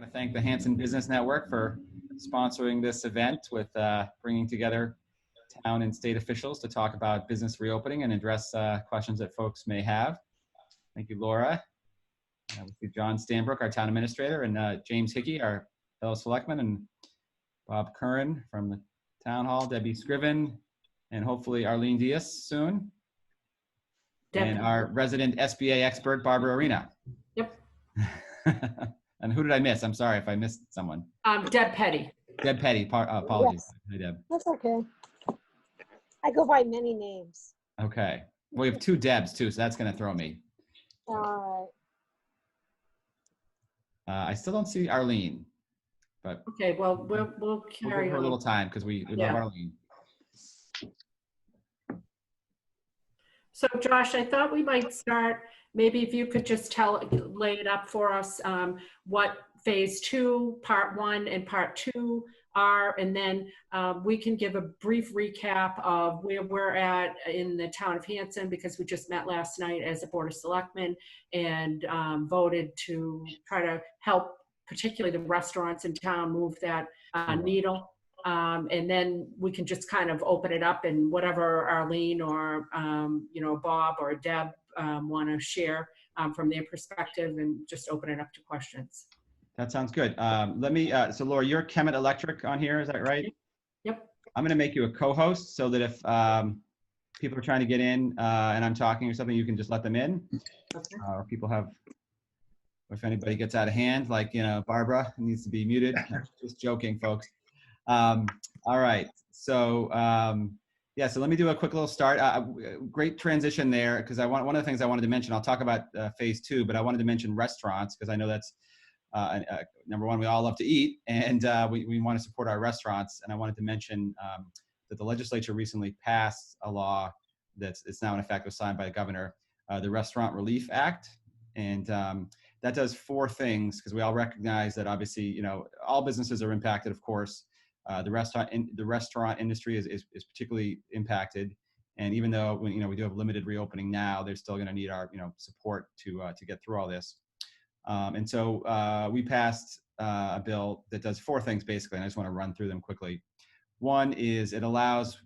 want to thank the Hanson Business Network for sponsoring this event with bringing together town and state officials to talk about business reopening and address questions that folks may have. Thank you, Laura. We see John Stanbrook, our town administrator, and James Hickey, our fellow selectman, and Bob Curran from the town hall, Debbie Scriven, and hopefully Arlene Diaz soon. And our resident SBA expert, Barbara Arena. Yep. And who did I miss? I'm sorry if I missed someone. Deb Petty. Deb Petty, apologies. Yes. Hi, Deb. That's okay. I go by many names. Okay. Well, we have two Debs too, so that's going to throw me. I still don't see Arlene, but Okay, well, we'll carry give her a on. little time because we love Yeah. Arlene. So Josh, I thought we might start, maybe if you could just lay it up for us, what phase 2, part 1 and part 2 are, and then we can give a brief recap of where we're at in the town of Hanson, because we just met last night as a Board of Selectmen and voted to try to help particularly the restaurants in town move that needle. And then we can just kind of open it up, and whatever Arlene or Bob or Deb want to share from their perspective, and just open it up to questions. That sounds good. Let me, so Laura, you're Kemet Electric on here, is that right? Yep. I'm going to make you a co-host so that if people are trying to get in and I'm talking or something, you can just let them in. Okay. Or people have, if anybody gets out of hand, like, Barbara needs to be muted. Just joking, folks. All right. So, yeah, so let me do a quick little start. Great transition there, because one of the things I wanted to mention, I'll talk about phase 2, but I wanted to mention restaurants, because I know that's number one, we all love to eat, and we want to support our restaurants. And I wanted to mention that the legislature recently passed a law it's now in effect, was signed by the governor, the Restaurant Relief Act. And that does 4 things, because we all recognize that obviously, all businesses are impacted, of course. The restaurant industry is particularly impacted. And even though we do have limited reopening now, they're still going to need our support to get through all this. And so we passed a bill that does 4 things basically, and I just want to run through them quickly. One is it allows,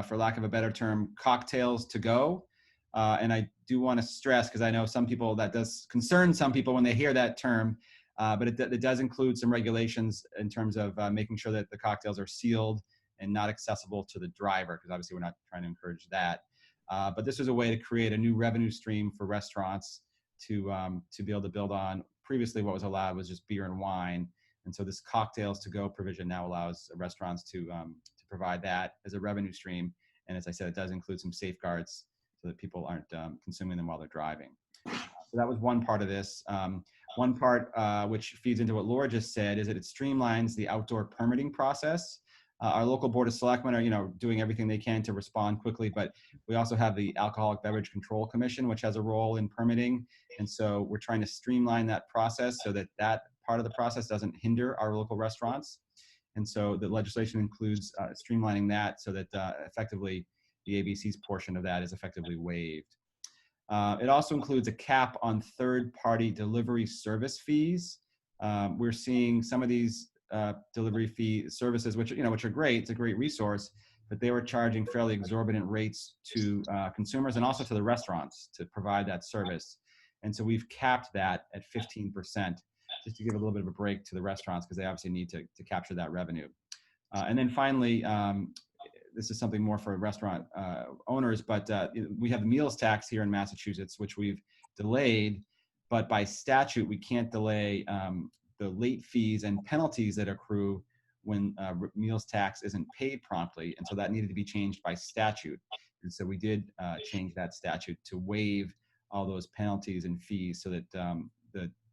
for lack of a better term, cocktails to go. And I do want to stress, because I know some people, that does concern some people when they hear that term, but it does include some regulations in terms of making sure that the cocktails are sealed and not accessible to the driver, because obviously we're not trying to encourage that. But this was a way to create a new revenue stream for restaurants to be able to build on. Previously, what was allowed was just beer and wine, and so this cocktails to go provision now allows restaurants to provide that as a revenue stream. And as I said, it does include some safeguards so that people aren't consuming them while they're driving. So that was one part of this. One part which feeds into what Laura just said is that it streamlines the outdoor permitting process. Our local Board of Selectmen are, doing everything they can to respond quickly, but we also have the Alcoholic Beverage Control Commission, which has a role in permitting. And so we're trying to streamline that process so that that part of the process doesn't hinder our local restaurants. And so the legislation includes streamlining that so that effectively the ABC's portion of that is effectively waived. It also includes a cap on third-party delivery service fees. We're seeing some of these delivery fee services, which are great. It's a great resource, but they were charging fairly exorbitant rates to consumers and also to the restaurants to provide that service. And so we've capped that at 15%, just to give a little bit of a break to the restaurants, because they obviously need to capture that revenue. And then finally, this is something more for restaurant owners, but we have the meals tax here in Massachusetts, which we've delayed, but by statute, we can't delay the late fees and penalties that accrue when meals tax isn't paid promptly. And so that needed to be changed by statute. And so we did change that statute to waive all those penalties and fees so that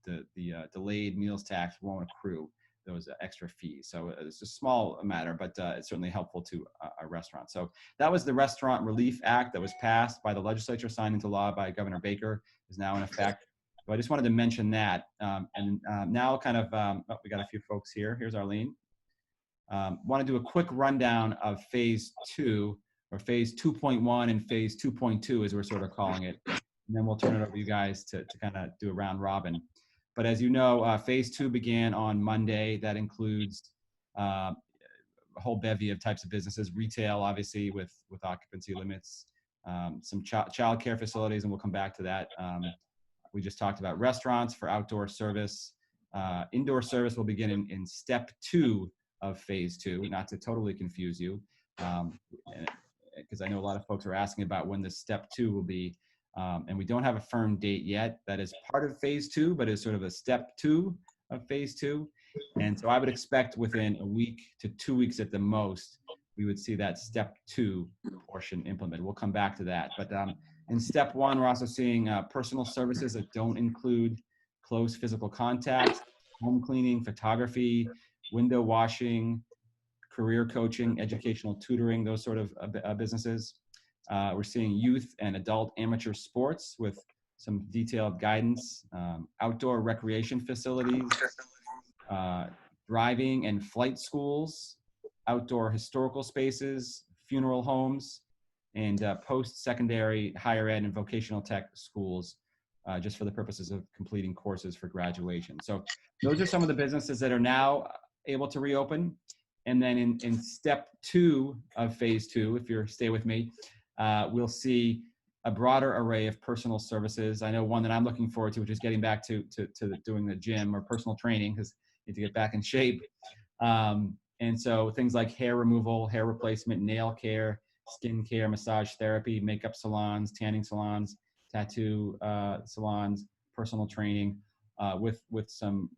the delayed meals tax won't accrue those extra fees. So it's a small matter, but it's certainly helpful to our restaurants. So that was the Restaurant Relief Act that was passed by the legislature, signed into law by Governor Baker, is now in effect. So I just wanted to mention that. And now kind of, we got a few folks here. Here's Arlene. Want to do a quick rundown of phase 2, or phase 2.1 and phase 2.2 as we're sort of calling it. And then we'll turn it over to you guys to kind of do a round robin. But as you know, phase 2 began on Monday. That includes a whole bevy of types of businesses, retail, obviously, with occupancy limits, some child care facilities, and we'll come back to that. We just talked about restaurants for outdoor service. Indoor service will begin in step 2 of phase 2, not to totally confuse you, because I know a lot of folks are asking about when the step 2 will be. And we don't have a firm date yet. That is part of phase 2, but is sort of a step 2 of phase 2. And so I would expect within a week to 2 weeks at the most, we would see that step 2 portion implemented. We'll come back to that. But in step 1, we're also seeing personal services that don't include close physical contact, home cleaning, photography, window washing, career coaching, educational tutoring, those sort of businesses. We're seeing youth and adult amateur sports with some detailed guidance, outdoor recreation facilities, driving and flight schools, outdoor historical spaces, funeral homes, and post-secondary higher ed and vocational tech schools, just for the purposes of completing courses for graduation. So those are some of the businesses that are now able to reopen. And then in step 2 of phase 2, if you stay with me, we'll see a broader array of personal services. I know one that I'm looking forward to, which is getting back to doing the gym or personal training, because I need to get back in shape. And so things like hair removal, hair replacement, nail care, skin care, massage therapy, makeup salons, tanning salons, tattoo salons, personal training, with some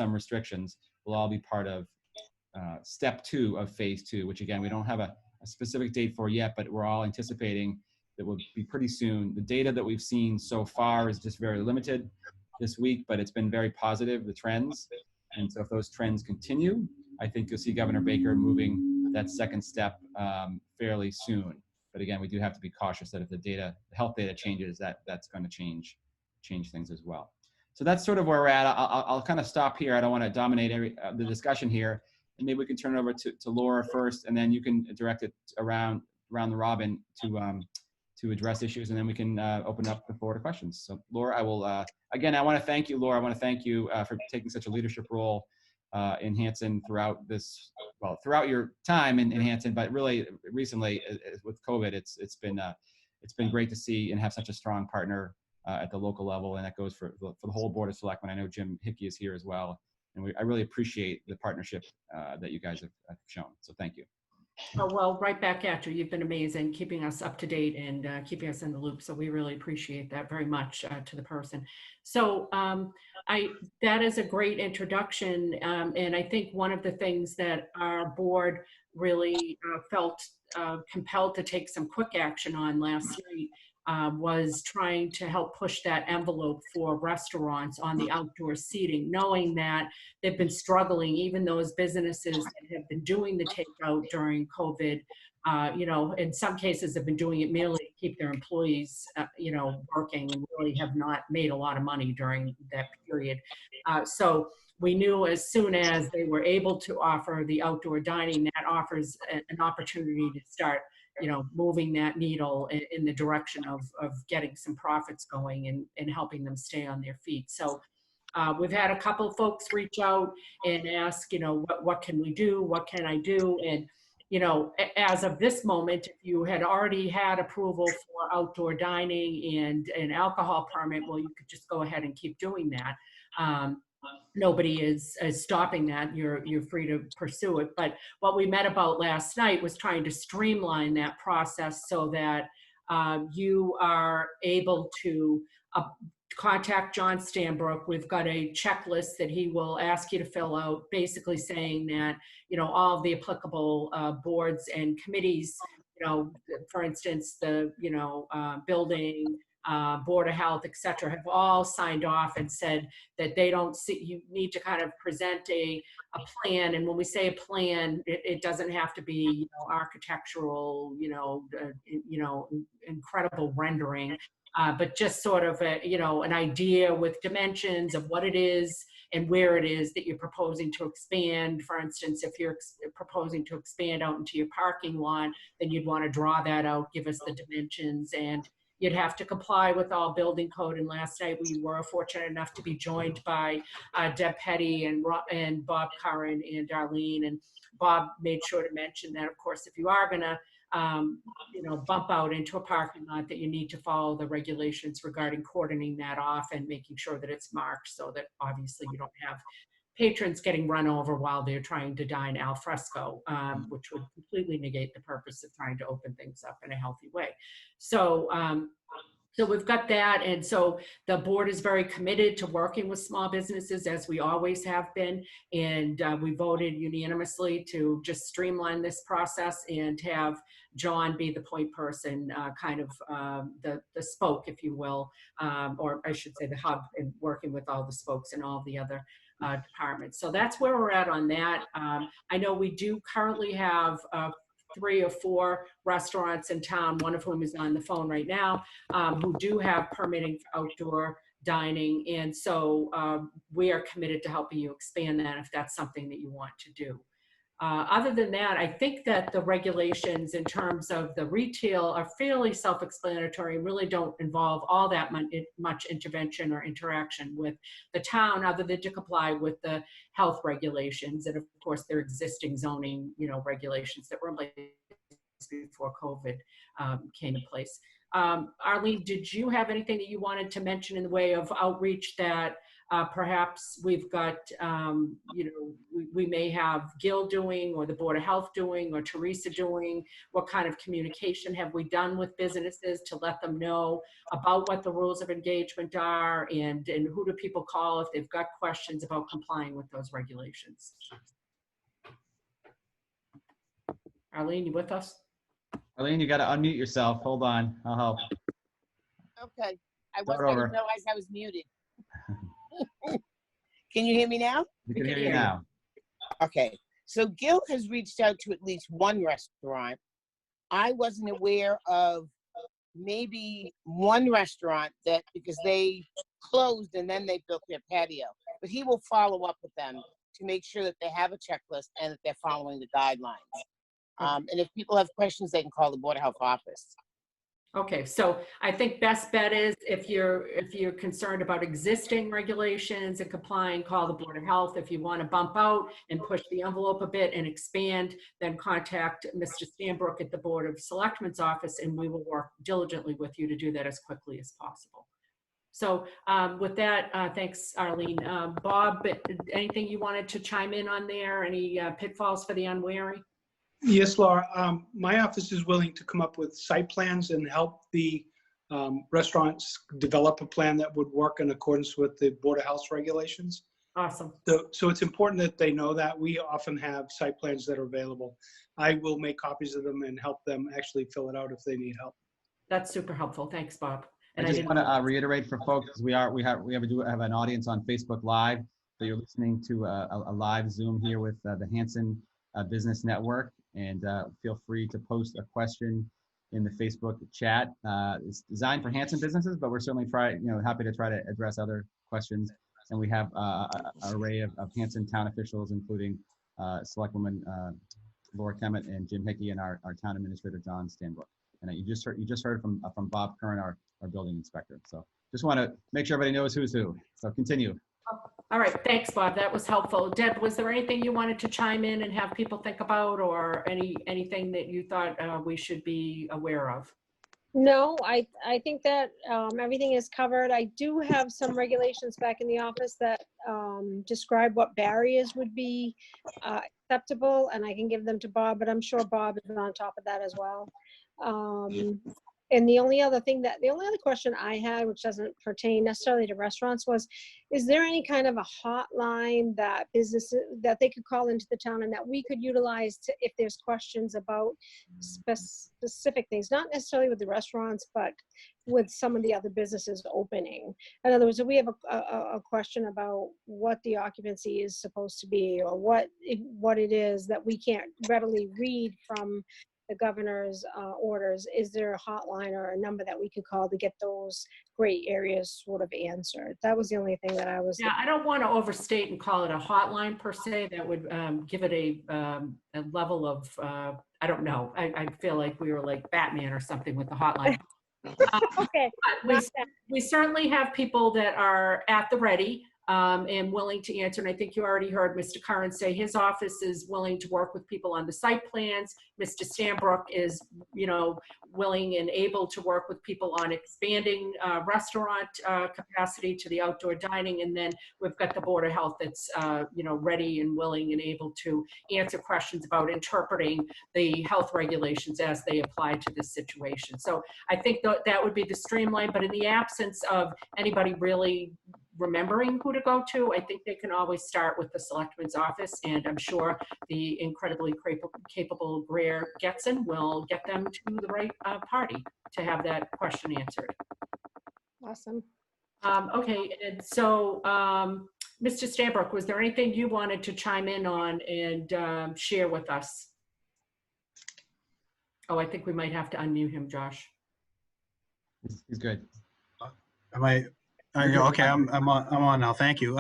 restrictions, will all be part of step 2 of phase 2, which again, we don't have a specific date for yet, but we're all anticipating that will be pretty soon. The data that we've seen so far is just very limited this week, but it's been very positive, the trends. And so if those trends continue, I think you'll see Governor Baker moving that second step fairly soon. But again, we do have to be cautious that if the health data changes, that's going to change things as well. So that's sort of where we're at. I'll kind of stop here. I don't want to dominate the discussion here. And maybe we can turn it over to Laura first, and then you can direct it around the robin to address issues, and then we can open up the floor to questions. So Laura, I will, again, I want to thank you, Laura. I want to thank you for taking such a leadership role in Hanson throughout your time in Hanson, but really recently with COVID, it's been great to see and have such a strong partner at the local level, and that goes for the whole Board of Selectmen. I know Jim Hickey is here as well. And I really appreciate the partnership that you guys have shown. So thank you. Oh, well, right back at you. You've been amazing, keeping us up to date and keeping us in the loop. So we really appreciate that very much to the person. So that is a great introduction. And I think one of the things that our board really felt compelled to take some quick action on last night was trying to help push that envelope for restaurants on the outdoor seating, knowing that they've been struggling, even those businesses that have been doing the takeout during COVID, in some cases have been doing it merely to keep their employees, working, and really have not made a lot of money during that period. So we knew as soon as they were able to offer the outdoor dining, that offers an opportunity to start moving that needle in the direction of getting some profits going and helping them stay on their feet. So we've had a couple folks reach out and ask, what can we do? What can I do? And, as of this moment, if you had already had approval for outdoor dining and an alcohol permit, well, you could just go ahead and keep doing that. Nobody is stopping that. You're free to pursue it. But what we met about last night was trying to streamline that process so that you are able to contact John Stanbrook. We've got a checklist that he will ask you to fill out, basically saying that, all of the applicable boards and committees, for instance, the, building, Board of Health, et cetera, have all signed off and said that they don't see, you need to kind of present a plan. And when we say a plan, it doesn't have to be, architectural, incredible rendering, but just sort of an idea with dimensions of what it is and where it is that you're proposing to expand. For instance, if you're proposing to expand out into your parking lot, then you'd want to draw that out, give us the dimensions, and you'd have to comply with all building code. And last night we were fortunate enough to be joined by Deb Petty and Bob Curran and Darlene. And Bob made sure to mention that, of course, if you are going to bump out into a parking lot, that you need to follow the regulations regarding cordoning that off and making sure that it's marked so that obviously you don't have patrons getting run over while they're trying to dine al fresco, which would completely negate the purpose of trying to open things up in a healthy way. So, so we've got that. And so the board is very committed to working with small businesses, as we always have been. And we voted unanimously to just streamline this process and have John be the point person, kind of the spoke, if you will, or I should say the hub, and working with all the spokes and all the other departments. So that's where we're at on that. I know we do currently have 3 or 4 restaurants in town, one of whom is on the phone right now, who do have permitting for outdoor dining. And so we are committed to helping you expand that if that's something that you want to do. Other than that, I think that the regulations in terms of the retail are fairly self-explanatory, really don't involve all that much intervention or interaction with the town, other than to comply with the health regulations. And of course, their existing zoning, regulations that were in place before COVID came in place. Arlene, did you have anything that you wanted to mention in the way of outreach that perhaps we've got, we may have Gil doing, or the Board of Health doing, or Teresa doing? What kind of communication have we done with businesses to let them know about what the rules of engagement are, and who do people call if they've got questions about complying with those regulations? Arlene, you with us? Arlene, you got to unmute yourself. Hold on. I'll help. Okay. I Start didn't over. realize I was muted. Can you hear me now? We can hear you now. Okay. So Gil has reached out to at least one restaurant. I wasn't aware of maybe one restaurant that, because they closed and then they built their patio, but he will follow up with them to make sure that they have a checklist and that they're following the guidelines. And if people have questions, they can call the Board of Health office. Okay, so I think best bet is if you're concerned about existing regulations and complying, call the Board of Health. If you want to bump out and push the envelope a bit and expand, then contact Mr. Stanbrook at the Board of Selectmen's office, and we will work diligently with you to do that as quickly as possible. So with that, thanks, Arlene. Bob, anything you wanted to chime in on there? Any pitfalls for the unwary? Yes, Laura. My office is willing to come up with site plans and help the restaurants develop a plan that would work in accordance with the Board of Health regulations. Awesome. So it's important that they know that. We often have site plans that are available. I will make copies of them and help them actually fill it out if they need help. That's super helpful. Thanks, Bob. And I just want to reiterate for folks, we have an audience on Facebook Live. So you're listening to a live Zoom here with the Hanson Business Network. And feel free to post a question in the Facebook chat. It's designed for Hanson businesses, but we're certainly happy to try to address other questions. And we have an array of Hanson town officials, including Selectwoman Laura Kemet and Jim Hickey, and our town administrator John Stanbrook. And you just heard from Bob Curran, our building inspector. So just want to make sure everybody knows who's who. So continue. All right, thanks, Bob. That was helpful. Deb, was there anything you wanted to chime in and have people think about, or anything that you thought we should be aware of? No, I think that everything is covered. I do have some regulations back in the office that describe what barriers would be acceptable, and I can give them to Bob, but I'm sure Bob is on top of that as well. And the only other question I had, which doesn't pertain necessarily to restaurants, was, is there any kind of a hotline that businesses that they could call into the town and that we could utilize to, if there's questions about specific things, not necessarily with the restaurants, but with some of the other businesses opening? In other words, if we have a question about what the occupancy is supposed to be, or what it is that we can't readily read from the governor's orders, is there a hotline or a number that we could call to get those gray areas sort of answered? That was the only thing that I was. Yeah, I don't want to overstate and call it a hotline per se. That would give it a level of, I don't know. I feel like we were like Batman or something with the hotline. Okay, We, not that. we certainly have people that are at the ready and willing to answer. And I think you already heard Mr. Curran say his office is willing to work with people on the site plans. Mr. Stanbrook is, willing and able to work with people on expanding restaurant capacity to the outdoor dining. And then we've got the Board of Health that's, ready and willing and able to answer questions about interpreting the health regulations as they apply to this situation. So I think that would be the streamline, but in the absence of anybody really remembering who to go to, I think they can always start with the Selectman's office, and I'm sure the incredibly capable Greer Getson will get them to the right party to have that question answered. Awesome. Okay, and so Mr. Stanbrook, was there anything you wanted to chime in on and share with us? Oh, I think we might have to unmute him, Josh. He's good. Am I? Okay, I'm on now. Thank you.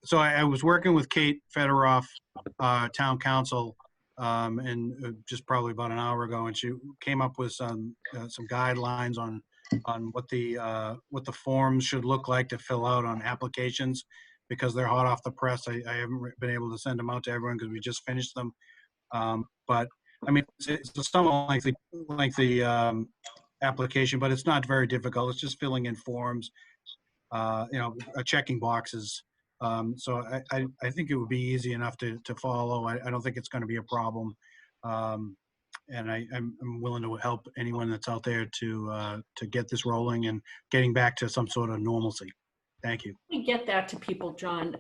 So I was working with Kate Federoff, Town Council, and just probably about an hour ago, and she came up with some guidelines on what the forms should look like to fill out on applications, because they're hot off the press. I haven't been able to send them out to everyone because we just finished them. But I mean, it's a somewhat lengthy application, but it's not very difficult. It's just filling in forms. Checking boxes. So I think it would be easy enough to follow. I don't think it's going to be a problem. And I'm willing to help anyone that's out there to get this rolling and getting back to some sort of normalcy. Thank you. We get that to people, John.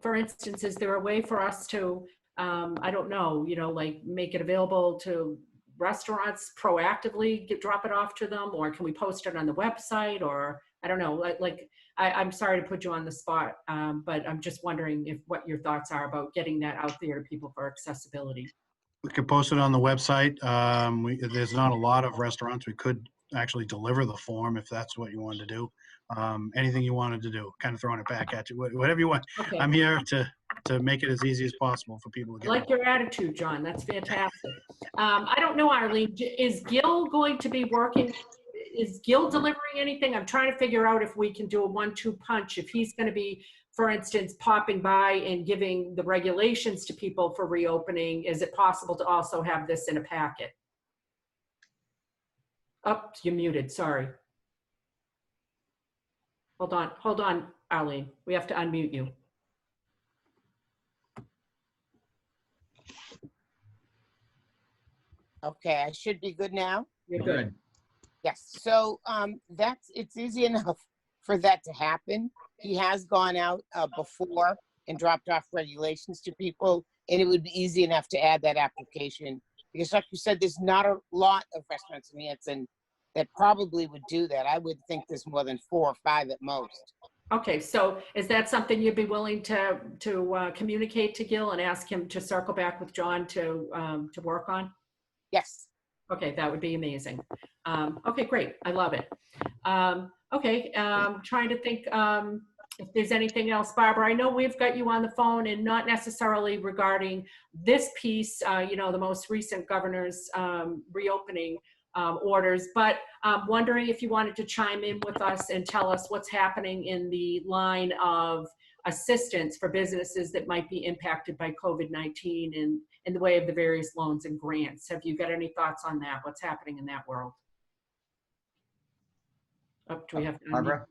For instance, is there a way for us to, I don't know, like make it available to restaurants proactively, drop it off to them, or can we post it on the website, or I don't know, I'm sorry to put you on the spot, but I'm just wondering what your thoughts are about getting that out there to people for accessibility. We could post it on the website. There's not a lot of restaurants. We could actually deliver the form if that's what you wanted to do. Anything you wanted to do, kind of throwing it back at you, whatever you want. Okay. I'm here to make it as easy as possible for people to get. I like your attitude, John. That's fantastic. I don't know, Arlene, is Gil going to be working? Is Gil delivering anything? I'm trying to figure out if we can do a 1-2 punch. If he's going to be, for instance, popping by and giving the regulations to people for reopening, is it possible to also have this in a packet? Oh, you're muted. Sorry. Hold on, Arlene. We have to unmute you. Okay, I should be good now. You're good. Yes, so it's easy enough for that to happen. He has gone out before and dropped off regulations to people, and it would be easy enough to add that application. Because like you said, there's not a lot of restaurants in Hanson that probably would do that. I would think there's more than 4 or 5 at most. Okay, so is that something you'd be willing to communicate to Gil and ask him to circle back with John to work on? Yes. Okay, that would be amazing. Okay, great. I love it. Okay, trying to think if there's anything else. Barbara, I know we've got you on the phone, and not necessarily regarding this piece, the most recent governor's reopening orders, but wondering if you wanted to chime in with us and tell us what's happening in the line of assistance for businesses that might be impacted by COVID-19 and in the way of the various loans and grants. Have you got any thoughts on that? What's happening in that world? Oh, do we have to Barbara,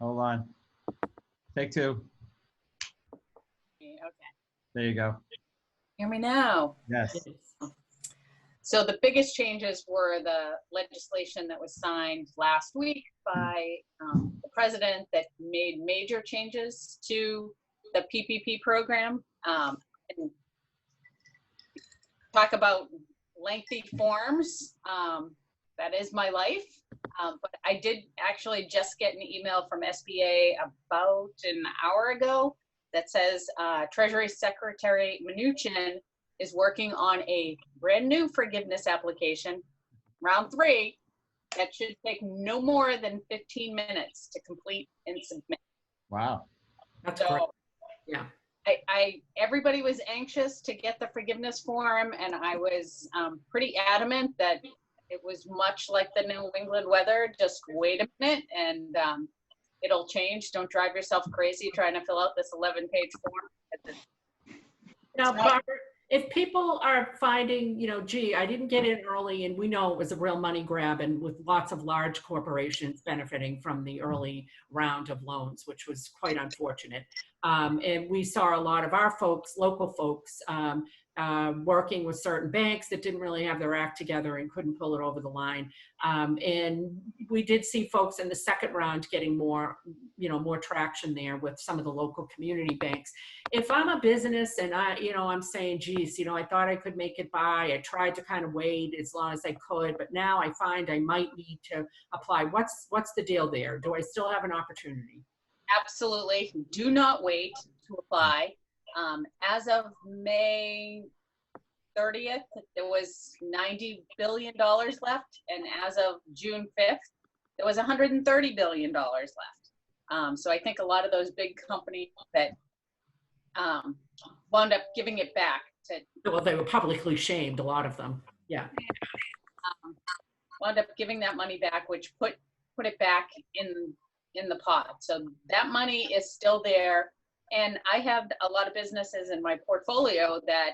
hold on. Take 2. Okay. There you go. Hear me now. Yes. So the biggest changes were the legislation that was signed last week by the president that made major changes to the PPP program. And talk about lengthy forms. That is my life. But I did actually just get an email from SBA about an hour ago that says Treasury Secretary Mnuchin is working on a brand new forgiveness application, round 3, that should take no more than 15 minutes to complete and submit. Wow. That's So, great. Yeah. Everybody was anxious to get the forgiveness form, and I was pretty adamant that It was much like the New England weather. Just wait a minute and it'll change. Don't drive yourself crazy trying to fill out this 11-page form. Now, Barbara, if people are finding, gee, I didn't get in early, and we know it was a real money grab, and with lots of large corporations benefiting from the early round of loans, which was quite unfortunate. And we saw a lot of our folks, local folks, working with certain banks that didn't really have their act together and couldn't pull it over the line. And we did see folks in the second round getting more traction there with some of the local community banks. If I'm a business and I'm saying, geez, I thought I could make it by, I tried to kind of wait as long as I could, but now I find I might need to apply. What's the deal there? Do I still have an opportunity? Absolutely. Do not wait to apply. As of May 30th, there was $90 billion left. And as of June 5th, there was $130 billion left. So I think a lot of those big companies that wound up giving it back to. Well, they were publicly shamed, a lot of them. Yeah. Wound up giving that money back, which put it back in the pot. So that money is still there. And I have a lot of businesses in my portfolio that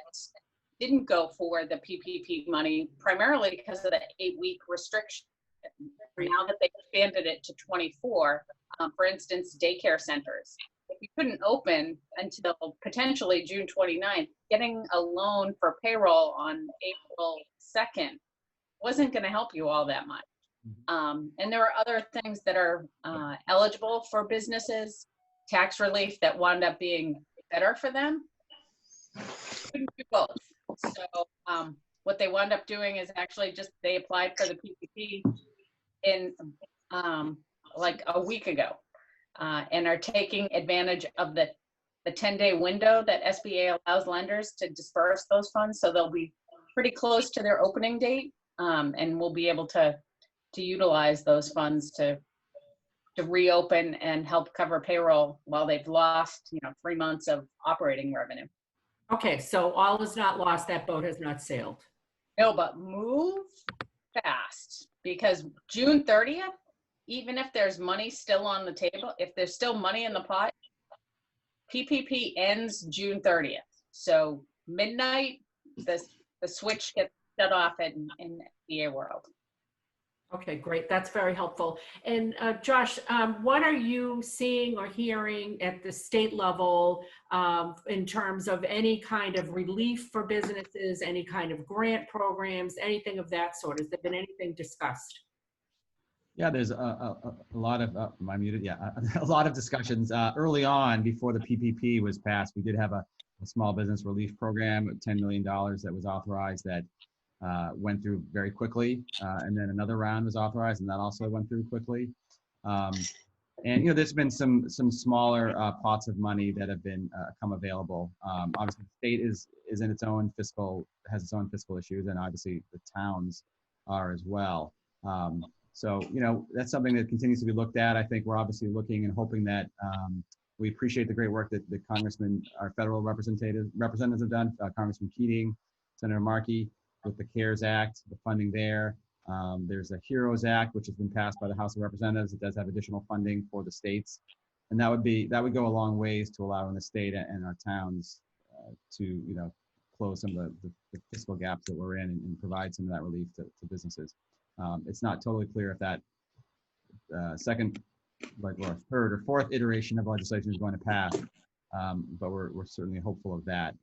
didn't go for the PPP money, primarily because of the 8-week restriction. Now that they expanded it to 24, for instance, daycare centers. If you couldn't open until potentially June 29th, getting a loan for payroll on April 2nd wasn't going to help you all that much. And there are other things that are eligible for businesses, tax relief that wound up being better for them. Couldn't do both. So what they wound up doing is actually they applied for the PPP in like a week ago and are taking advantage of the 10-day window that SBA allows lenders to disperse those funds. So they'll be pretty close to their opening date and we'll be able to utilize those funds to reopen and help cover payroll while they've lost 3 months of operating revenue. Okay, so all is not lost. That boat has not sailed. No, but move fast, because June 30th, even if there's money still on the table, if there's still money in the pot, PPP ends June 30th. So midnight, the switch gets shut off in the SBA world. Okay, great. That's very helpful. And Josh, what are you seeing or hearing at the state level in terms of any kind of relief for businesses, any kind of grant programs, anything of that sort? Has there been anything discussed? Yeah, there's a lot of, am I muted? Yeah, a lot of discussions. Early on, before the PPP was passed, we did have a small business relief program of $10 million that was authorized that went through very quickly, and then another round was authorized, and that also went through quickly. And there's been some smaller pots of money that have been come available. Obviously, the state is in its own has its own fiscal issues, and obviously the towns are as well. So that's something that continues to be looked at. I think we're obviously looking and hoping that we appreciate the great work that the congressmen, our federal representatives have done, Congressman Keating, Senator Markey, with the CARES Act, the funding there. There's a HEROES Act, which has been passed by the House of Representatives. It does have additional funding for the states. And that would go a long ways to allowing the state and our towns to, close some of the fiscal gaps that we're in and provide some of that relief to businesses. It's not totally clear if that second, or third or fourth iteration of legislation is going to pass, but we're certainly hopeful of that.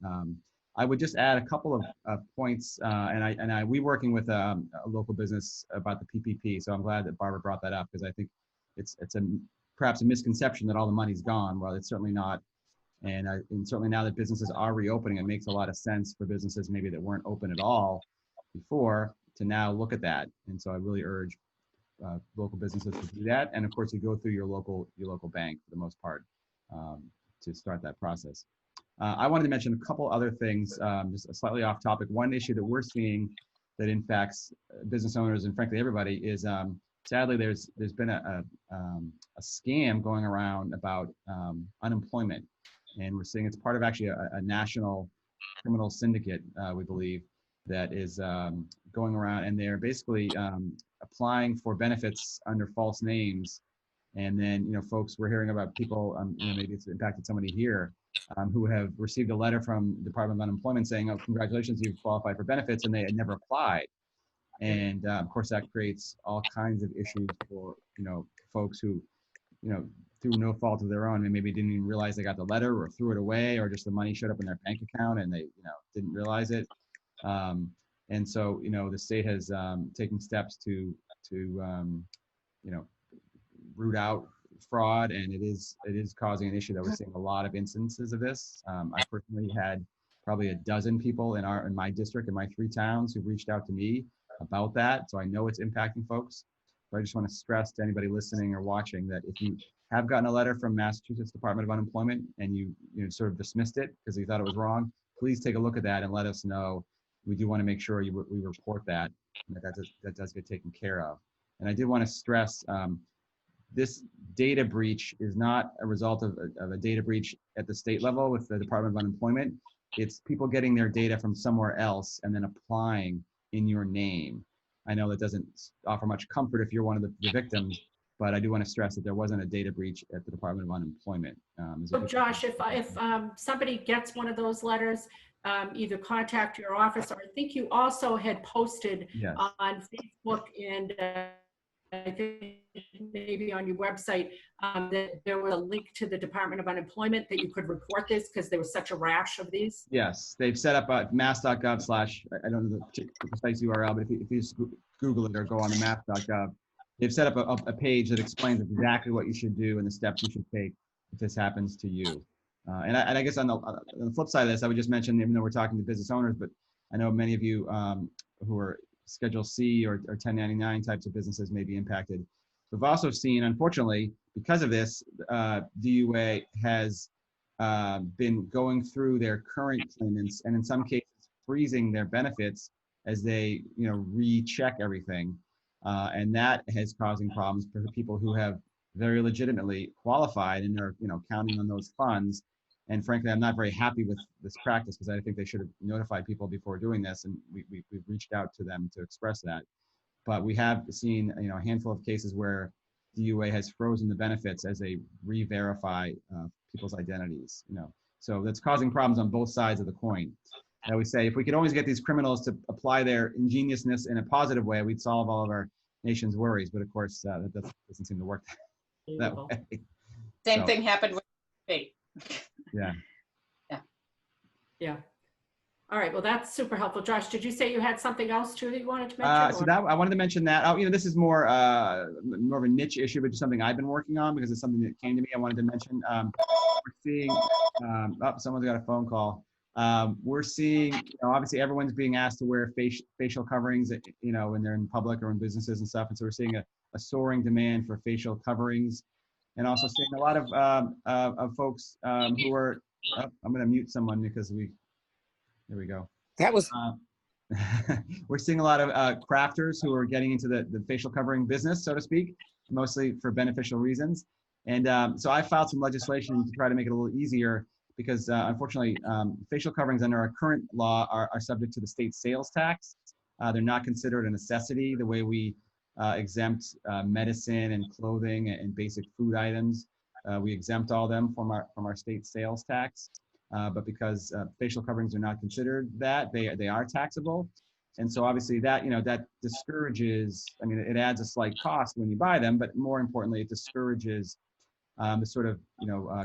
I would just add a couple of points, and we working with a local business about the PPP. So I'm glad that Barbara brought that up, because I think it's perhaps a misconception that all the money's gone. Well, it's certainly not, and certainly now that businesses are reopening, it makes a lot of sense for businesses maybe that weren't open at all before to now look at that. And so I really urge local businesses to do that, and of course you go through your local bank for the most part to start that process. I wanted to mention a couple other things, just slightly off topic. One issue that we're seeing that impacts business owners and frankly everybody is sadly there's been a scam going around about unemployment, and we're seeing it's part of actually a national criminal syndicate, we believe, that is going around, and they're basically applying for benefits under false names. And then, folks, we're hearing about people, maybe it's impacted somebody here, who have received a letter from the Department of Unemployment saying, "Oh, congratulations, you've qualified for benefits," and they had never applied. And of course, that creates all kinds of issues for, folks who, through no fault of their own, and maybe didn't even realize they got the letter or threw it away, or just the money showed up in their bank account and they, didn't realize it. And so, the state has taken steps to root out fraud, and it is causing an issue that we're seeing a lot of instances of this. I personally had probably a dozen people in my district, in my 3 towns, who reached out to me about that. So I know it's impacting folks. But I just want to stress to anybody listening or watching that if you have gotten a letter from Massachusetts Department of Unemployment and you sort of dismissed it because you thought it was wrong, please take a look at that and let us know. We do want to make sure we report that, and that does get taken care of. And I did want to stress, this data breach is not a result of a data breach at the state level with the Department of Unemployment. It's people getting their data from somewhere else and then applying in your name. I know that doesn't offer much comfort if you're one of the victims, but I do want to stress that there wasn't a data breach at the Department of Unemployment. So Josh, if somebody gets one of those letters, either contact your office, or I think you also had posted Yes. on Facebook and I think maybe on your website that there was a link to the Department of Unemployment that you could report this because there was such a rash of these. Yes, they've set up a mass.gov/ I don't know the precise URL, but if you just Google it or go on the mass.gov, they've set up a page that explains exactly what you should do and the steps you should take if this happens to you. And I guess on the flip side of this, I would just mention, even though we're talking to business owners, but I know many of you who are Schedule C or 1099 types of businesses may be impacted. We've also seen, unfortunately, because of this, DUA has been going through their current claimants and in some cases freezing their benefits as they recheck everything. And that is causing problems for people who have very legitimately qualified and are counting on those funds. And frankly, I'm not very happy with this practice because I think they should have notified people before doing this, and we've reached out to them to express that. But we have seen a handful of cases where DUA has frozen the benefits as they re-verify people's identities. So that's causing problems on both sides of the coin. I would say if we could always get these criminals to apply their ingeniousness in a positive way, we'd solve all of our nation's worries. But of course, that doesn't seem to work that way. Same thing happened with me. Yeah. Yeah. All right. Well, that's super helpful. Josh, did you say you had something else too that you wanted to mention? So that I wanted to mention that. This is more of a niche issue, but just something I've been working on because it's something that came to me. I wanted to mention. We're seeing. Someone's got a phone call. We're seeing. Obviously, everyone's being asked to wear facial coverings. When they're in public or in businesses and stuff. And so we're seeing a soaring demand for facial coverings, and also seeing a lot of folks who are. I'm going to mute someone because there we go. That was We're seeing a lot of crafters who are getting into the facial covering business, so to speak, mostly for beneficial reasons. And so I filed some legislation to try to make it a little easier because unfortunately, facial coverings under our current law are subject to the state sales tax. They're not considered a necessity the way we exempt medicine and clothing and basic food items. We exempt all them from our state sales tax. But because facial coverings are not considered that, they are taxable. And so obviously that, that discourages, it adds a slight cost when you buy them, but more importantly, it discourages the sort of,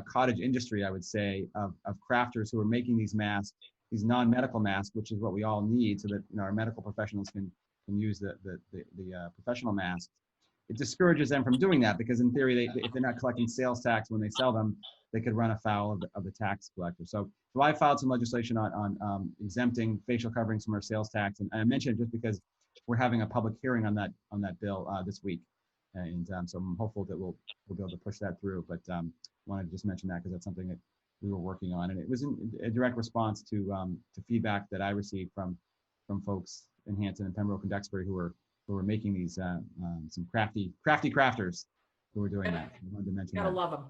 cottage industry, I would say, of crafters who are making these masks, these non-medical masks, which is what we all need so that, our medical professionals can use the professional masks. It discourages them from doing that because in theory, if they're not collecting sales tax when they sell them, they could run afoul of the tax collector. So I filed some legislation on exempting facial coverings from our sales tax, and I mentioned it just because we're having a public hearing on that bill this week, and so I'm hopeful that we'll be able to push that through. But wanted to just mention that because that's something that we were working on, and it was in a direct response to feedback that I received from folks in Hanson and Pembroke and Duxbury who were making these some crafty crafters who were doing that. I wanted to mention Gotta that. love them.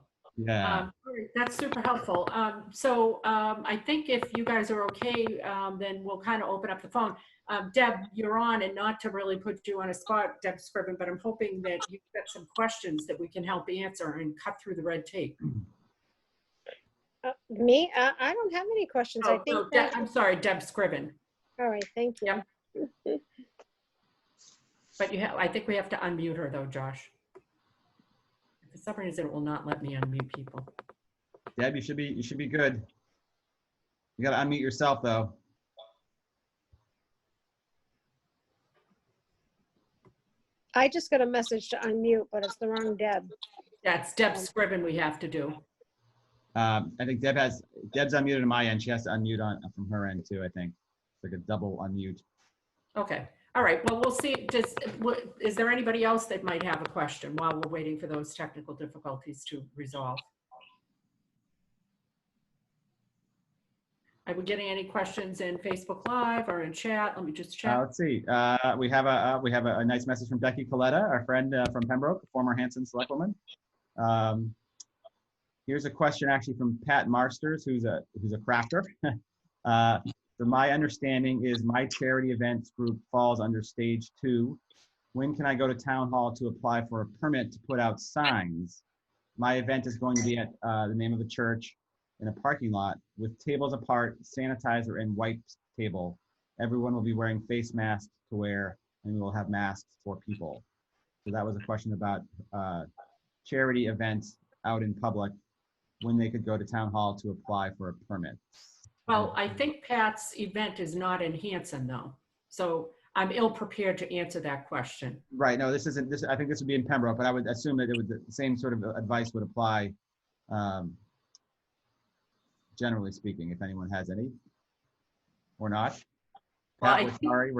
Yeah. All right, that's super helpful. I think if you guys are okay, then we'll kind of open up the phone. Deb, you're on, and not to really put you on a spot, Deb Scriven, but I'm hoping that you've got some questions that we can help answer and cut through the red tape. Me? I don't have any questions. I think that, I'm sorry, Deb Scriven. all right, thank you. Yep. But I think we have to unmute her though, Josh. For some reason, it will not let me unmute people. Deb, you should be good. You got to unmute yourself though. I just got a message to unmute, but it's the wrong Deb. That's Deb Scriven we have to do. I think Deb's unmuted on my end. She has to unmute from her end too, I think. It's like a double unmute. Okay. All right. Well, we'll see. Is there anybody else that might have a question while we're waiting for those technical difficulties to resolve? Are we getting any questions in Facebook Live or in chat? Let me just check. Let's see. We have a nice message from Becky Coletta, our friend from Pembroke, former Hanson selectwoman. Here's a question actually from Pat Marsters, who's a crafter. So my understanding is my charity events group falls under stage 2. When can I go to town hall to apply for a permit to put out signs? My event is going to be at the name of a church in a parking lot with tables apart, sanitizer and wiped table. Everyone will be wearing face masks to wear, and we will have masks for people. So that was a question about charity events out in public, when they could go to town hall to apply for a permit. Well, I think Pat's event is not in Hanson though. So I'm ill prepared to answer that question. Right, no, this isn't, I think this would be in Pembroke, but I would assume that the same sort of advice would apply, generally speaking, if anyone has any, or not. Well, Pat,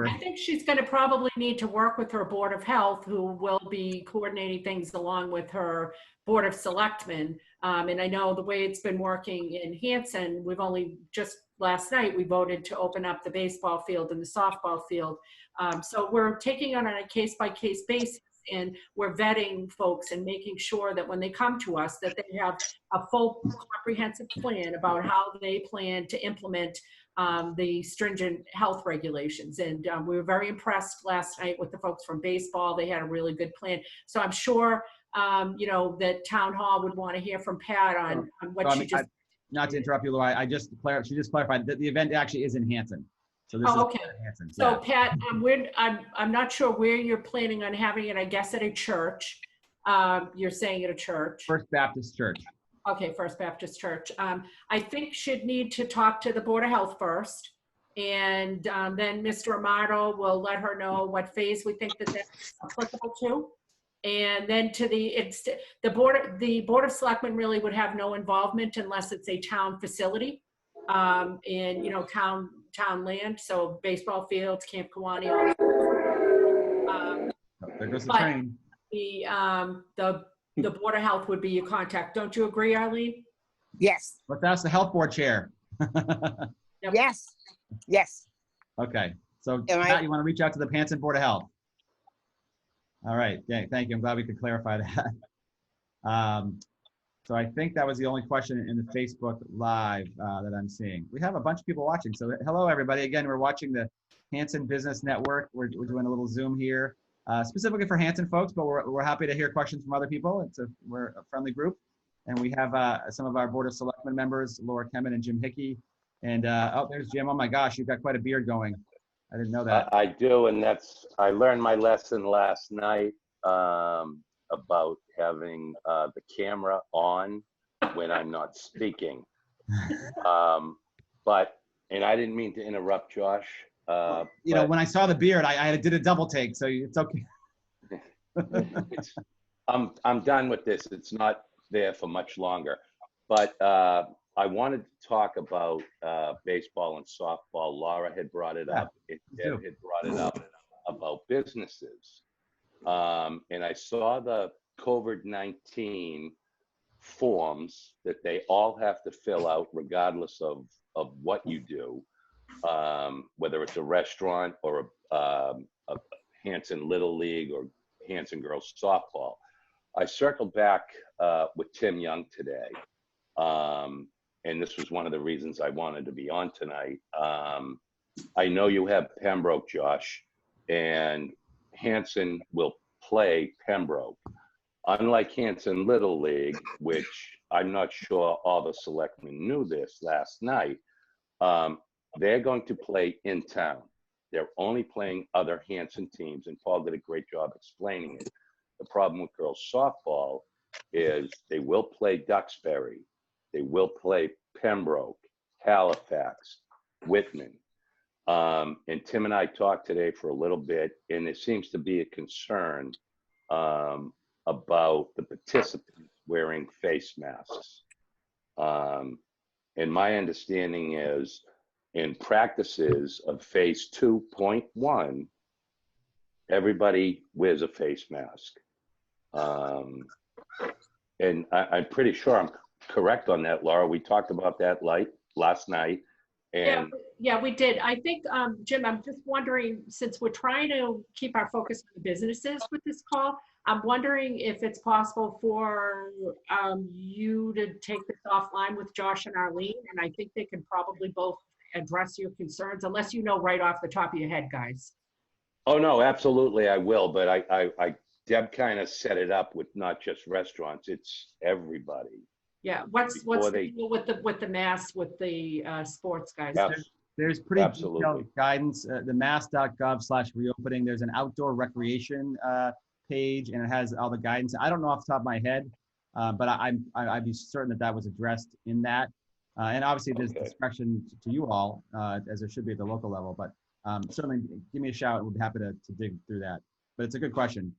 I think she's going to probably need to work with her Board of Health, who will be coordinating things along with her Board of Selectmen. And I know the way it's been working in Hanson, we've only just last night, we voted to open up the baseball field and the softball field. So we're taking on a case-by-case basis, and we're vetting folks and making sure that when they come to us, that they have a full comprehensive plan about how they plan to implement the stringent health regulations. And we were very impressed last night with the folks from baseball. They had a really good plan. So I'm sure, that town hall would want to hear from Pat on what she just. Not to interrupt you, Laura, she just clarified that the event actually is in Hanson. So this is okay. Hanson. So yeah. Pat, I'm not sure where you're planning on having it. I guess at a church. You're saying at a church. First Baptist Church. Okay, First Baptist Church. I think she'd need to talk to the Board of Health first, and then Mr. Amato will let her know what phase we think that that's applicable to. And then to the Board of Selectmen really would have no involvement unless it's a town facility, and town land. So baseball fields, Camp Kawani. There goes the train. The Board of Health would be your contact. Don't you agree, Arlene? Yes. Let's ask the health board chair. Yep. Yes. Yes. Okay. So Pat, you want to reach out to the Hanson Board of Health? All right. Yeah, thank you. I'm glad we could clarify that. So I think that was the only question in the Facebook Live that I'm seeing. We have a bunch of people watching. So hello, everybody. Again, we're watching the Hanson Business Network. We're doing a little Zoom here. Specifically for Hanson folks, but we're happy to hear questions from other people. We're a friendly group, and we have some of our Board of Selectmen members, Laura Kemen and Jim Hickey, and there's Jim. Oh my gosh, you've got quite a beard going. I didn't know that. I do, and I learned my lesson last night about having the camera on when I'm not speaking. And I didn't mean to interrupt, Josh. When I saw the beard, I did a double take, so it's okay. I'm done with this. It's not there for much longer. But I wanted to talk about baseball and softball. Laura had brought it up. Deb had brought it up about businesses. And I saw the COVID-19 forms that they all have to fill out regardless of what you do. Whether it's a restaurant or a Hanson Little League or Hanson Girls Softball. I circled back with Tim Young today, and this was one of the reasons I wanted to be on tonight. I know you have Pembroke, Josh, and Hanson will play Pembroke. Unlike Hanson Little League, which I'm not sure all the selectmen knew this last night, they're going to play in town. They're only playing other Hanson teams, and Paul did a great job explaining it. The problem with girls softball is they will play Duxbury, they will play Pembroke, Halifax, Whitman. And Tim and I talked today for a little bit, and there seems to be a concern about the participants wearing face masks. And my understanding is in practices of phase 2.1, everybody wears a face mask. And I'm pretty sure I'm correct on that, Laura. We talked about that last night. And yeah, we did. I think, Jim, I'm just wondering, since we're trying to keep our focus on the businesses with this call, I'm wondering if it's possible for you to take this offline with Josh and Arlene, and I think they can probably both address your concerns, unless you know right off the top of your head, guys. oh no, absolutely, I will. But Deb kind of set it up with not just restaurants; it's everybody. Yeah, what's Before the they- deal with the masks with the sports guys? Abs- There's pretty Absolutely. detailed guidance. The mass.gov/reopening. There's an outdoor recreation page, and it has all the guidance. I don't know off the top of my head, but I'd be certain that was addressed in that. And obviously, there's Okay. discretion to you all, as there should be at the local level. But certainly, give me a shout. We'll be happy to dig through that. But it's a good question.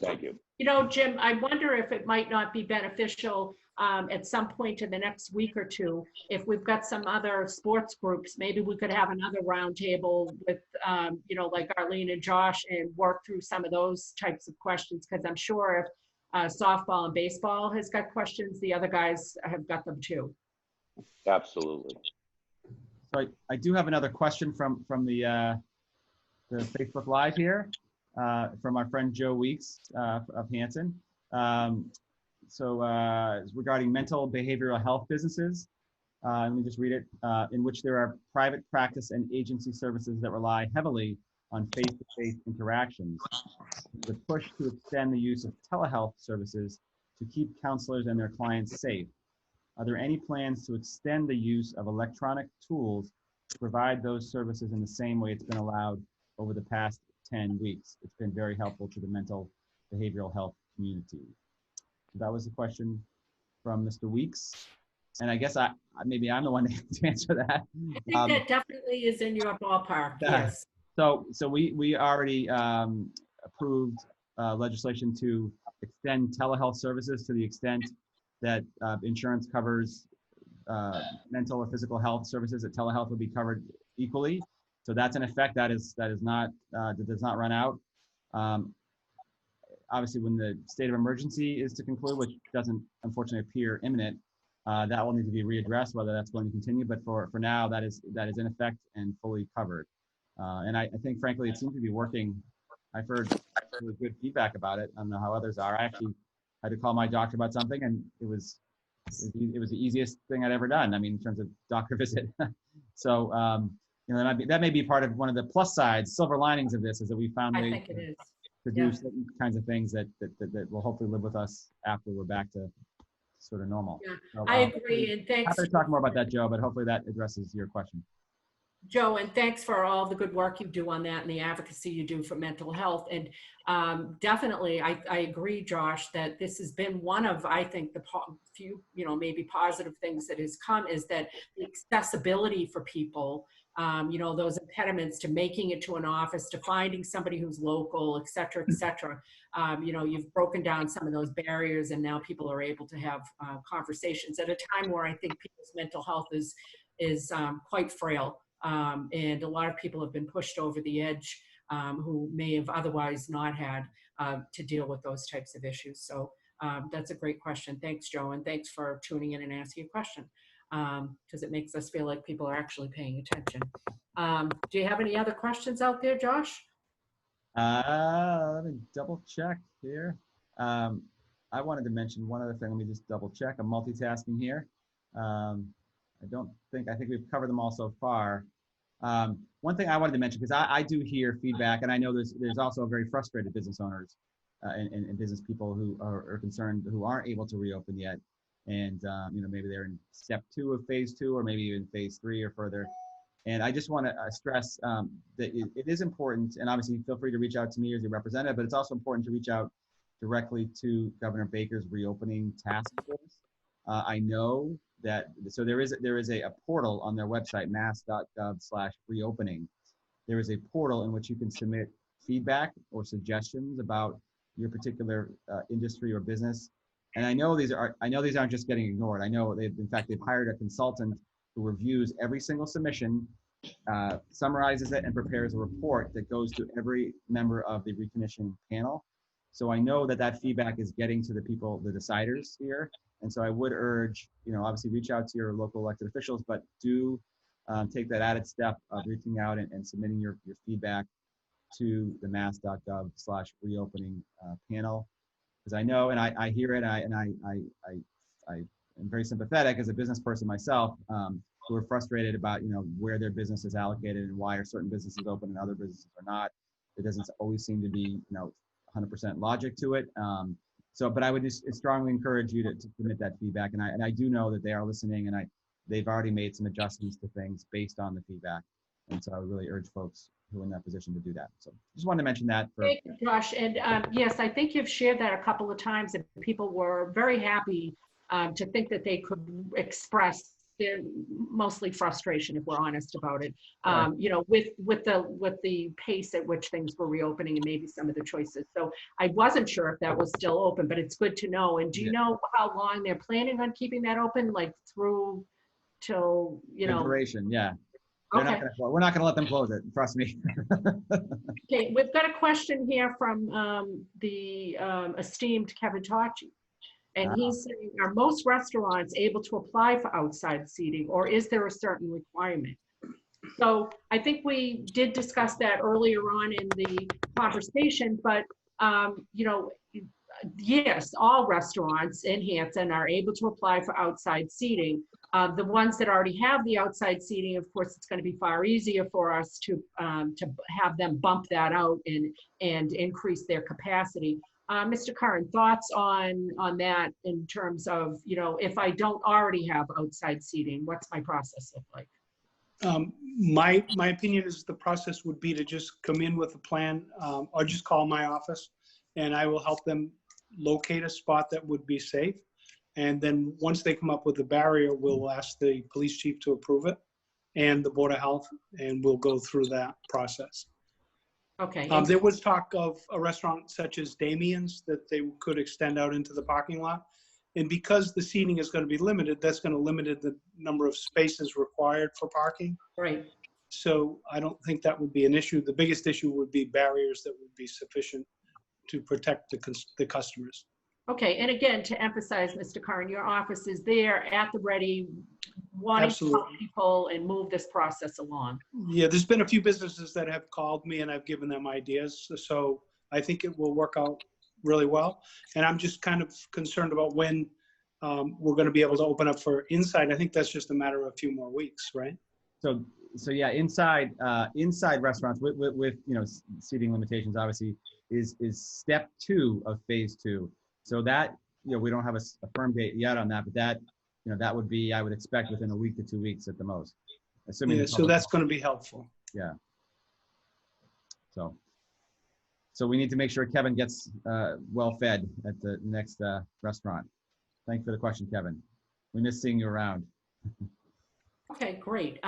Thank you. You know, Jim, I wonder if it might not be beneficial at some point in the next week or two, if we've got some other sports groups, maybe we could have another roundtable with, you know, like Arlene and Josh, and work through some of those types of questions. Because I'm sure if softball and baseball has got questions, the other guys have got them too. Absolutely. So I do have another question from the Facebook Live here, from our friend Joe Weeks of Hanson. It's regarding mental behavioral health businesses. Let me just read it. In which there are private practice and agency services that rely heavily on face-to-face interactions. The push to extend the use of telehealth services to keep counselors and their clients safe. Are there any plans to extend the use of electronic tools to provide those services in the same way it's been allowed over the past 10 weeks? It's been very helpful to the mental behavioral health community. So that was the question from Mr. Weeks. And I guess maybe I'm the one to answer that. I think that definitely is in your ballpark, yes. So we already approved legislation to extend telehealth services to the extent that insurance covers mental or physical health services, that telehealth will be covered equally. So that's an effect that does not run out. Obviously, when the state of emergency is to conclude, which doesn't unfortunately appear imminent, that will need to be readdressed, whether that's going to continue. But for now, that is in effect and fully covered. And I think, frankly, it seems to be working. I've heard really good feedback about it. I don't know how others are. I actually had to call my doctor about something, and it was the easiest thing I'd ever done. I mean, in terms of doctor visit. So you know, that may be part of one of the plus sides, silver linings of this, is that we found ways to do certain kinds of things that will hopefully live with us after we're back to sort of normal. Yeah, so, I agree, and thanks. Happy to talk more about that, Joe, but hopefully that addresses your question. Joe, and thanks for all the good work you do on that and the advocacy you do for mental health. And definitely, I agree, Josh, that this has been one of, I think, the few, you know, maybe positive things that has come, is that the accessibility for people, you know, those impediments to making it to an office, to finding somebody who's local, et cetera, et cetera. You know, you've broken down some of those barriers, and now people are able to have conversations at a time where I think people's mental health is quite frail. And a lot of people have been pushed over the edge who may have otherwise not had to deal with those types of issues. So that's a great question. Thanks, Joe, and thanks for tuning in and asking a question, because it makes us feel like people are actually paying attention. Do you have any other questions out there, Josh? Let me double check here. I wanted to mention one other thing. Let me just double check. I'm multitasking here. I think we've covered them all so far. One thing I wanted to mention, because I do hear feedback, and I know there's also very frustrated business owners and business people who are concerned who aren't able to reopen yet. And, maybe they're in step 2 of phase 2, or maybe even phase 3 or further. And I just want to stress that it is important, and obviously feel free to reach out to me as your representative, but it's also important to reach out directly to Governor Baker's reopening task force. I know that, so there is a portal on their website, mass.gov/reopening. There is a portal in which you can submit feedback or suggestions about your particular industry or business. And I know these aren't just getting ignored. I know they've hired a consultant who reviews every single submission, summarizes it, and prepares a report that goes to every member of the recommission panel. So I know that feedback is getting to the people, the deciders here. And so I would urge, obviously reach out to your local elected officials, but do take that added step of reaching out and submitting your feedback to the mass.gov/reopening panel. Because I know, and I hear it, I am very sympathetic as a business person myself, who are frustrated about, where their business is allocated and why are certain businesses open and other businesses are not. There doesn't always seem to be, 100% logic to it. But I would just strongly encourage you to submit that feedback. And I do know that they are listening, and they've already made some adjustments to things based on the feedback. And so I would really urge folks who are in that position to do that. So just wanted to mention that. Thank you, Josh. And yes, I think you've shared that a couple of times, and people were very happy to think that they could express their mostly frustration, if we're honest about it, with the pace at which things were reopening and maybe some of the choices. So I wasn't sure if that was still open, but it's good to know. And do you know how long they're planning on keeping that open, like through till, The duration, yeah. Okay. We're not going to let them close it. Trust me. Okay, we've got a question here from the esteemed Kevin Tachi. And he's saying, are most restaurants able to apply for outside seating, or is there a certain requirement? So I think we did discuss that earlier on in the conversation, but yes, all restaurants in Hanson are able to apply for outside seating. The ones that already have the outside seating, of course, it's going to be far easier for us to have them bump that out and increase their capacity. Mr. Curran, thoughts on that in terms of, if I don't already have outside seating, what's my process look like? My opinion is the process would be to just come in with a plan, or just call my office, and I will help them locate a spot that would be safe. And then once they come up with a barrier, we'll ask the police chief to approve it and the Board of Health, and we'll go through that process. Okay. There was talk of a restaurant such as Damien's that they could extend out into the parking lot. And because the seating is going to be limited, that's going to limit the number of spaces required for parking. Right. So I don't think that would be an issue. The biggest issue would be barriers that would be sufficient to protect the customers. Okay, and again, to emphasize, Mr. Curran, your office is there at the ready, wanting to help people and move this process along. Yeah, there's been a few businesses that have called me and I've given them ideas. So I think it will work out really well. And I'm just kind of concerned about when we're going to be able to open up for inside. I think that's just a matter of a few more weeks, right? So yeah, inside restaurants with seating limitations obviously is step 2 of phase 2. So that, we don't have a firm date yet on that, but that, that would be, I would expect, within a week to 2 weeks at the most. Assuming yeah, so that's going to be helpful. Yeah. So we need to make sure Kevin gets well fed at the next restaurant. Thanks for the question, Kevin. We miss seeing you around. Okay, great.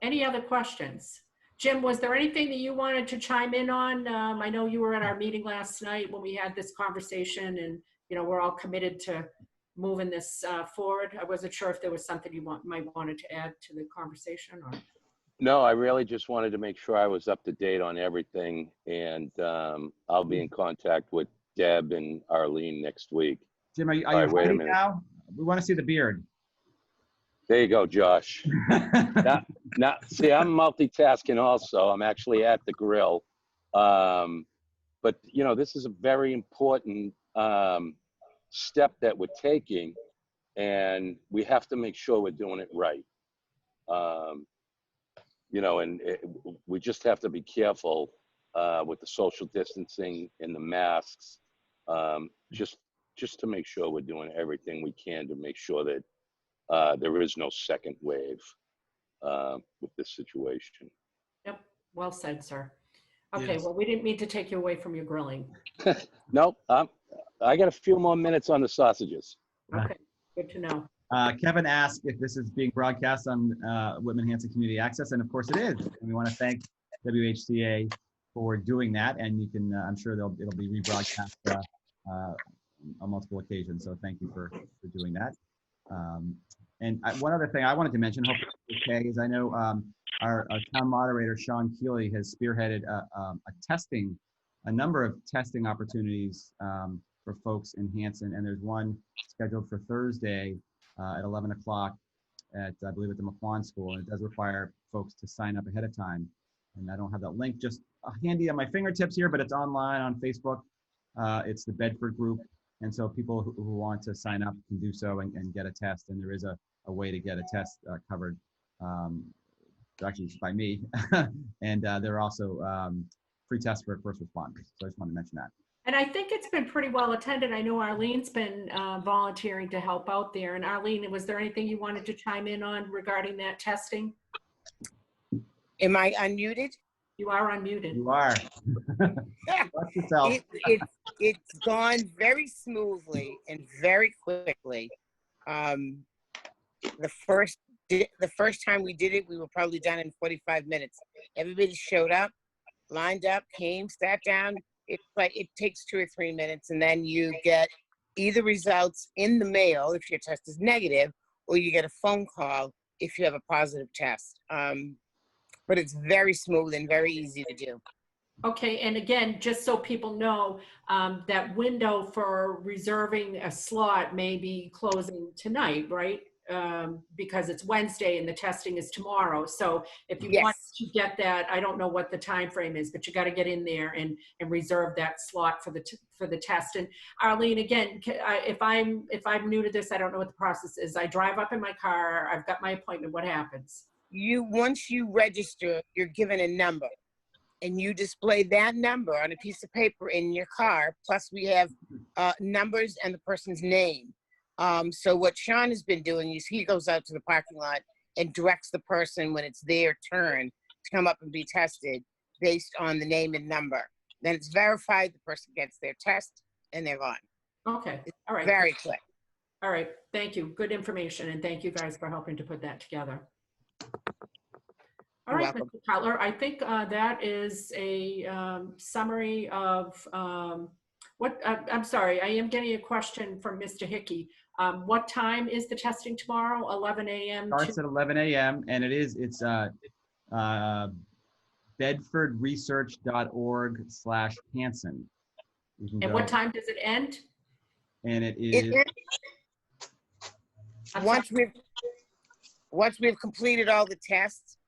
Any other questions? Jim, was there anything that you wanted to chime in on? I know you were at our meeting last night when we had this conversation, and we're all committed to moving this forward. I wasn't sure if there was something you might wanted to add to the conversation. Or... No, I really just wanted to make sure I was up to date on everything, and I'll be in contact with Deb and Arlene next week. Jim, are you ready now? We want to see the beard. There you go, Josh. now, see, I'm multitasking also. I'm actually at the grill. But, this is a very important step that we're taking, and we have to make sure we're doing it right. You know, and we just have to be careful with the social distancing and the masks, just to make sure we're doing everything we can to make sure that there is no second wave with this situation. Yep, well said, sir. Okay, Yes. well, we didn't mean to take you away from your grilling. Nope, I got a few more minutes on the sausages. Okay, good to know. Kevin asked if this is being broadcast on Whitman Hanson Community Access, and of course it is. And we want to thank WHCA for doing that, and you can, I'm sure it'll be rebroadcast on multiple occasions. So thank you for doing that. And one other thing I wanted to mention, hopefully it's okay, is I know our town moderator Sean Keeley has spearheaded a number of testing opportunities for folks in Hanson, and there's one scheduled for Thursday at 11 o'clock at, I believe, at the McQuon School, and it does require folks to sign up ahead of time. And I don't have that link just handy on my fingertips here, but it's online on Facebook. It's the Bedford group, and so people who want to sign up can do so and get a test, and there is a way to get a test covered, actually just by me, and there are also free tests for first responders. So I just want to mention that. And I think it's been pretty well attended. I know Arlene's been volunteering to help out there. And Arlene, was there anything you wanted to chime in on regarding that testing? Am I unmuted? You are unmuted. You are. Watch yourself. It's gone very smoothly and very quickly. The first time we did it, we were probably done in 45 minutes. Everybody showed up, lined up, came, sat down. It's like it takes 2 or 3 minutes, and then you get either results in the mail if your test is negative, or you get a phone call if you have a positive test. But it's very smooth and very easy to do. Okay, and again, just so people know, that window for reserving a slot may be closing tonight, right? Because it's Wednesday and the testing is tomorrow. So if you want to get that, I don't know what the time frame is, but you got to get in there and reserve that slot for the test. And Arlene, again, if I'm new to this, I don't know what the process is. I drive up in my car, I've got my appointment. What happens? Once you register, you're given a number, and you display that number on a piece of paper in your car. Plus we have numbers and the person's name. So what Sean has been doing is he goes out to the parking lot and directs the person when it's their turn to come up and be tested based on the name and number. Then it's verified, the person gets their test, and they're on. Okay, all right. Very quick. All right, thank you. Good information, and thank you guys for helping to put that together. All right, Mr. Cutler, I think that is a summary of what, I'm sorry, I am getting a question from Mr. Hickey. What time is the testing tomorrow? 11 a.m. Starts at 11 a.m. and it's bedfordresearch.org/Hanson. And what time does it end? And it is once we've completed all the tests.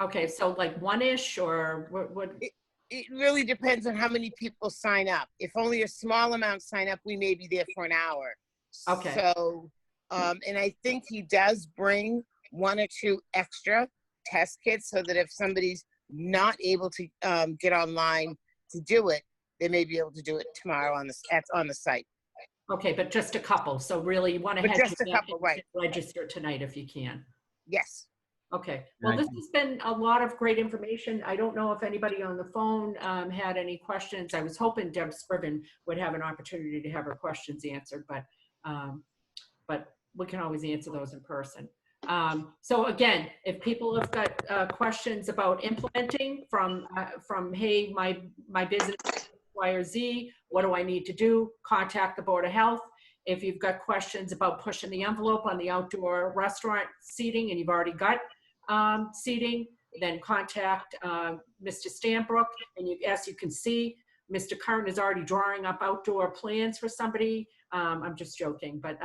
Okay, so like 1-ish or what? It really depends on how many people sign up. If only a small amount sign up, we may be there for an hour. Okay. So, and I think he does bring 1 or 2 extra test kits so that if somebody's not able to get online to do it, they may be able to do it tomorrow on the site. Okay, but just a couple. So really you want to register tonight if you can. Yes. Okay, well, this has been a lot of great information. I don't know if anybody on the phone had any questions. I was hoping Deb Scriven would have an opportunity to have her questions answered, but we can always answer those in person. So again, if people have got questions about implementing from hey, my business Y or Z, what do I need to do? Contact the Board of Health. If you've got questions about pushing the envelope on the outdoor restaurant seating and you've already got seating, then contact Mr. Stanbrook. And as you can see, Mr. Curran is already drawing up outdoor plans for somebody. I'm just joking, but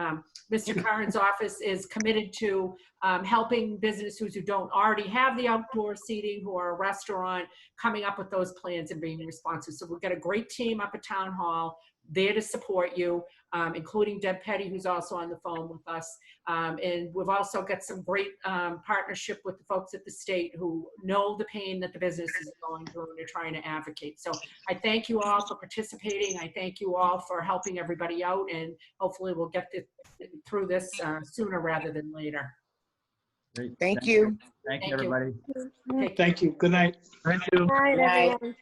Mr. Curran's office is committed to helping businesses who don't already have the outdoor seating, who are a restaurant, coming up with those plans and being responsive. So we've got a great team up at Town Hall there to support you, including Deb Petty, who's also on the phone with us. And we've also got some great partnership with the folks at the state who know the pain that the business is going through and are trying to advocate. So I thank you all for participating. I thank you all for helping everybody out, and hopefully we'll get through this sooner rather than later. Great. Thank you. Thank you, Thank you. everybody. Take care. Thank you. Good night. Thank you. All right, Good night. everyone.